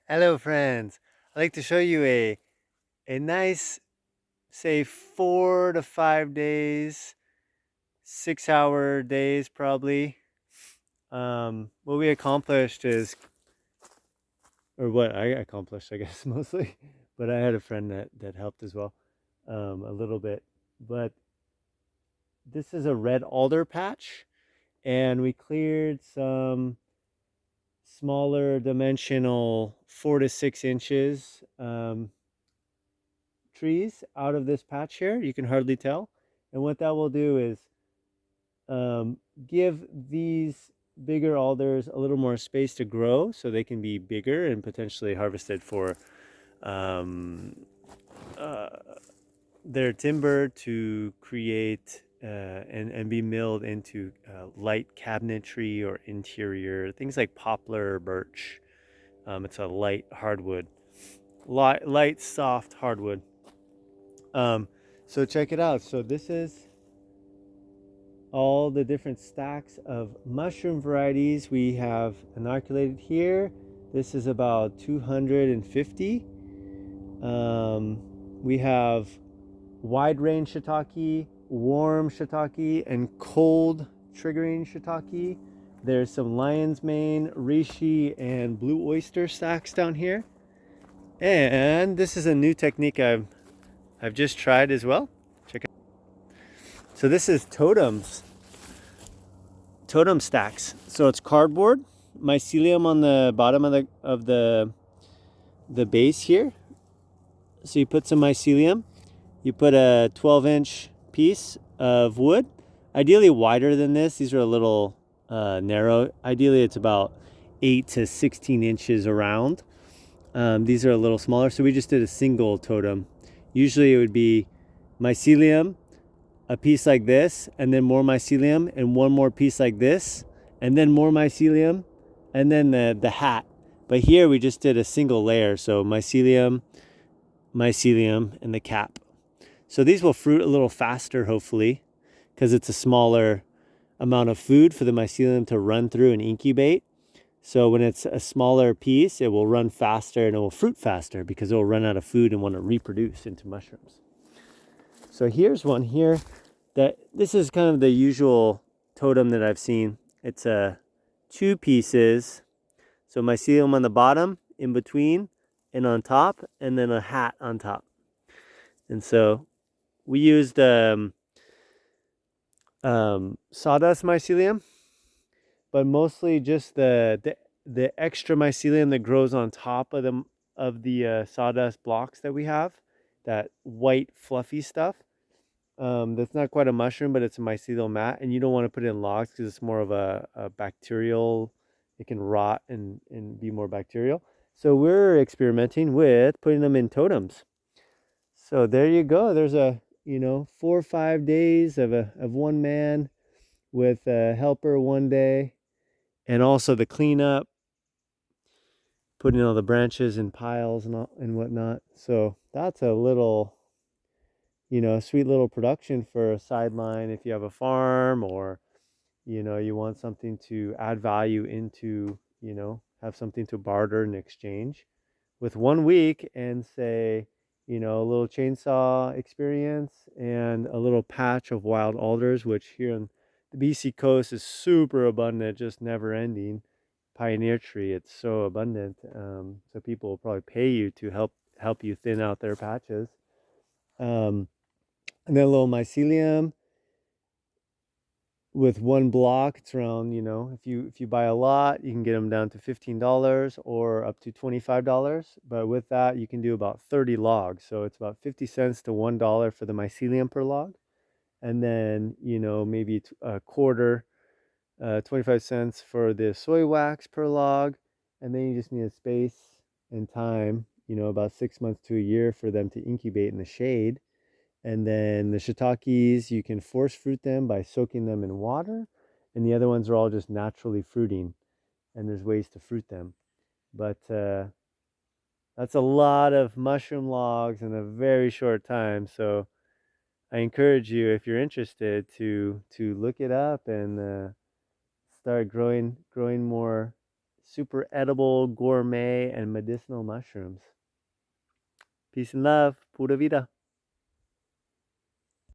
Hello friends. I'd like to show you a nice, say 4 to 5 days, 6 hour days probably. What we accomplished is, or what I accomplished, I guess mostly, but I had a friend that helped as well, a little bit. But this is a red alder patch, and we cleared some smaller dimensional 4 to 6 inches trees out of this patch here. You can hardly tell. And what that will do is um, give these bigger alders a little more space to grow so they can be bigger and potentially harvested for um, uh, their timber to create and be milled into light cabinetry or interior things like poplar or birch. It's a light hardwood, light soft hardwood. Um, so check it out. So this is all the different stacks of mushroom varieties we have inoculated here. This is about 250. We have wide range shiitake, warm shiitake, and cold triggering shiitake. There's some lion's mane, reishi, and blue oyster stacks down here. And this is a new technique I've just tried as well. Check it out. So this is totem stacks. So it's cardboard, mycelium on the bottom of the base here. So you put some mycelium, you put a 12-inch piece of wood, ideally wider than this. These are a little narrow. Ideally it's about 8 to 16 inches around. These are a little smaller, so we just did a single totem. Usually it would be mycelium, a piece like this, and then more mycelium, and one more piece like this, and then more mycelium, and then the hat. But here we just did a single layer, so mycelium, and the cap. So these will fruit a little faster, hopefully, because it's a smaller amount of food for the mycelium to run through and incubate. So when it's a smaller piece, it will run faster and it will fruit faster because it will run out of food and want to reproduce into mushrooms. So here's one here that this is kind of the usual totem that I've seen. It's two pieces. So mycelium on the bottom, in between, and on top, and then a hat on top. And so we used sawdust mycelium, but mostly just the extra mycelium that grows on top of the sawdust blocks that we have, that white fluffy stuff. That's not quite a mushroom, but it's a mycelial mat, and you don't want to put it in logs because it's more of a bacterial. It can rot and be more bacterial. So we're experimenting with putting them in totems. So there you go. There's 4 or 5 days of one man with a helper one day, and also the cleanup, putting all the branches in piles and whatnot. So that's a little, sweet little production for a sideline if you have a farm, or you want something to add value into, have something to barter and exchange with 1 week, and say, a little chainsaw experience and a little patch of wild alders, which here on the BC coast is super abundant, just never ending. Pioneer tree, it's so abundant. So people will probably pay you to help you thin out their patches. Um, and then a little mycelium with one block. It's around, if you buy a lot, you can get them down to $15 or up to $25. But with that, you can do about 30 logs. So it's about 50 cents to $1 for the mycelium per log. And then, maybe a quarter, 25 cents for the soy wax per log. And then you just need a space and time, about 6 months to a year for them to incubate in the shade. And then the shiitakes, you can force fruit them by soaking them in water. And the other ones are all just naturally fruiting. And there's ways to fruit them. But that's a lot of mushroom logs in a very short time. So I encourage you, if you're interested, to look it up and start growing more super edible, gourmet, and medicinal mushrooms. Peace and love. Pura vida.